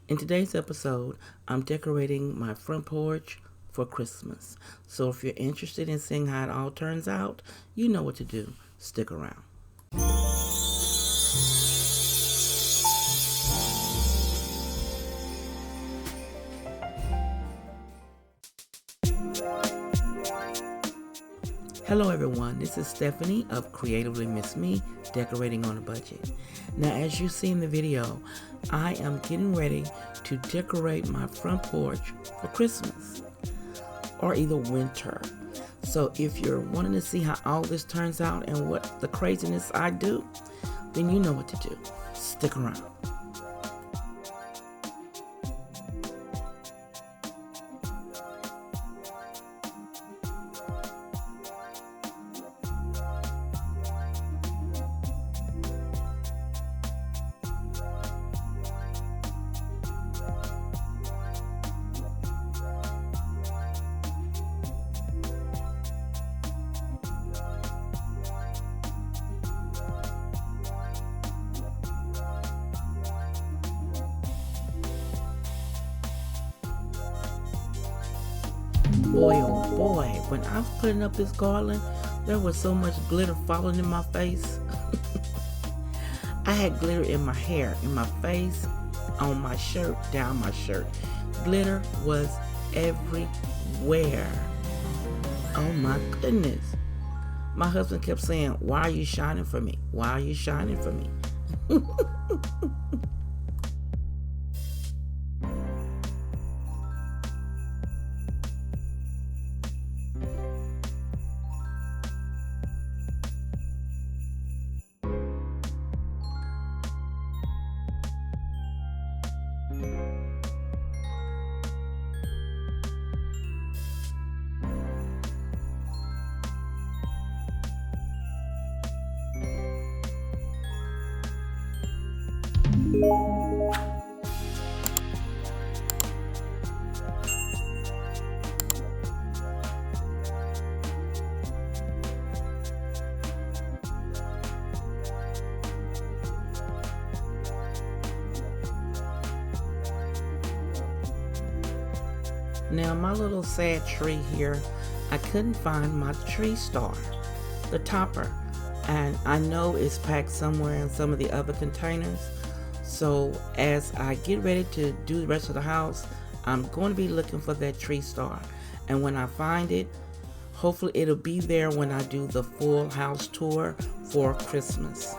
In today's episode, I'm decorating my front porch for Christmas. So if you're interested in seeing how it all turns out, you know what to do. Stick around. Hello everyone, this is Stephanie of CreativelyMsMe, decorating on a budget. Now as you see in the video, I am getting ready to decorate my front porch for Christmas or either winter. So if you're wanting to see how all this turns out and what the craziness I do, then you know what to do. Stick around. Boy, oh boy, when I was putting up this garland, there was so much glitter falling in my face. I had glitter in my hair, in my face, on my shirt, down my shirt. Glitter was everywhere. Oh my goodness. My husband kept saying, "Why are you shining for me? Why are you shining for me?" Now my little sad tree here, I couldn't find my tree star, the topper, and I know it's packed somewhere in some of the other containers. So as I get ready to do the rest of the house, I'm going to be looking for that tree star, and when I find it, hopefully it'll be there when I do the full house tour for Christmas.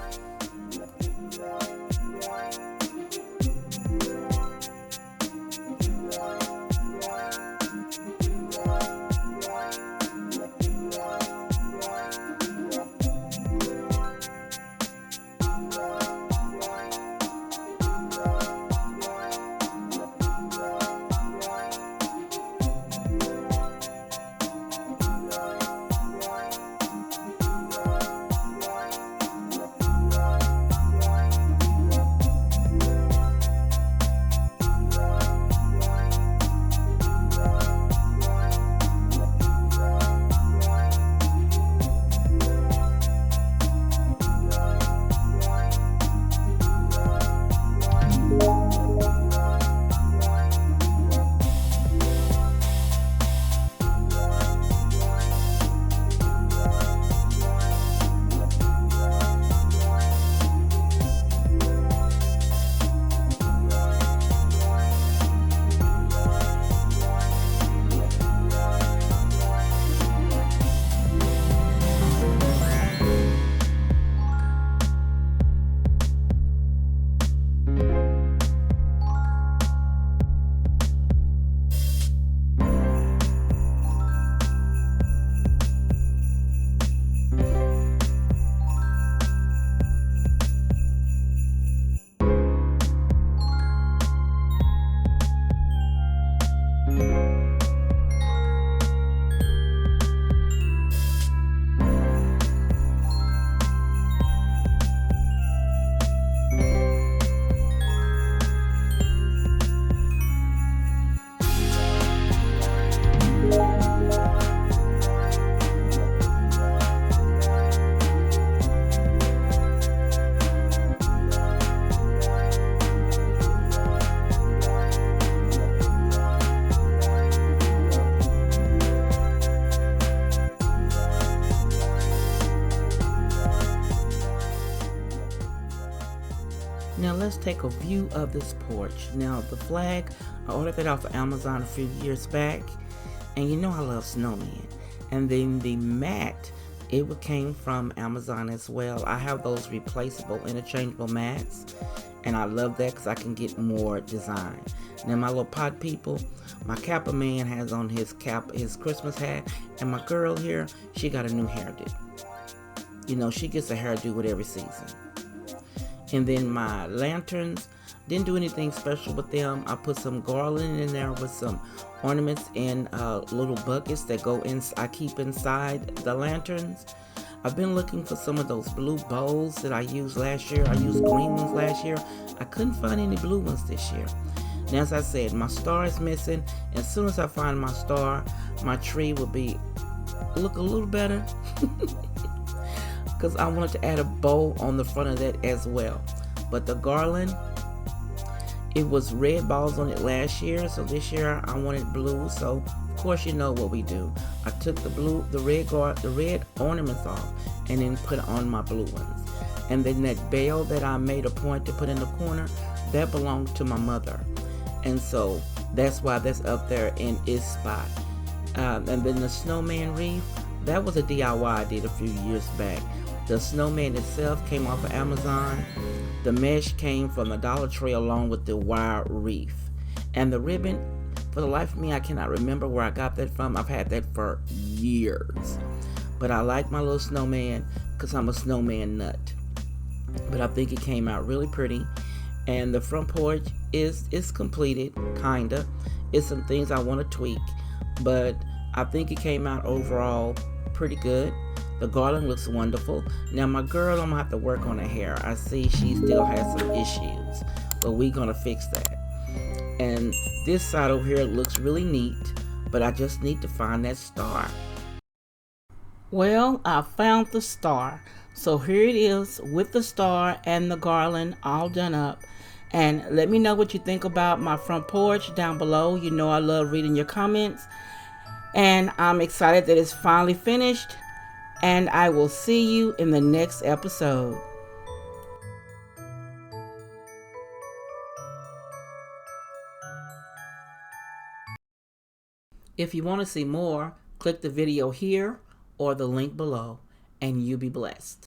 take a view of this porch. Now the flag, I ordered that off of Amazon a few years back, and you know I love snowmen. And then the mat, it came from Amazon as well. I have those replaceable, interchangeable mats, and I love that because I can get more design. Now my little pot people, my Kappa man has on his Christmas hat, and my girl here, she got a new hairdo. You know, she gets a hairdo with every season. And then my lanterns, didn't do anything special with them. I put some garland in there with some ornaments in little buckets that I keep inside the lanterns. I've been looking for some of those blue bowls that I used last year. I used green ones last year. I couldn't find any blue ones this year. Now, as I said, my star is missing. As soon as I find my star, my tree will look a little better. Because I wanted to add a bow on the front of that as well. But the garland, it was red balls on it last year, so this year I wanted blue. So of course you know what we do. I took the red ornaments off, and then put on my blue ones. And then that bell that I made a point to put in the corner, that belonged to my mother, and so that's why that's up there in its spot. And then the snowman wreath, that was a DIY I did a few years back. The snowman itself came off of Amazon. The mesh came from the Dollar Tree along with the wire wreath. And the ribbon, for the life of me, I cannot remember where I got that from. I've had that for years. But I like my little snowman because I'm a snowman nut. But I think it came out really pretty. And the front porch is completed, kinda. It's some things I want to tweak. But I think it came out overall pretty good. The garland looks wonderful. Now my girl, I'm gonna have to work on her hair. I see she still has some issues, but we're gonna fix that. And this side over here looks really neat, but I just need to find that star. Well, I found the star. So here it is with the star and the garland all done up. And let me know what you think about my front porch down below. You know I love reading your comments. And I'm excited that it's finally finished. And I will see you in the next episode. If you want to see more, click the video here or the link below, and you be blessed.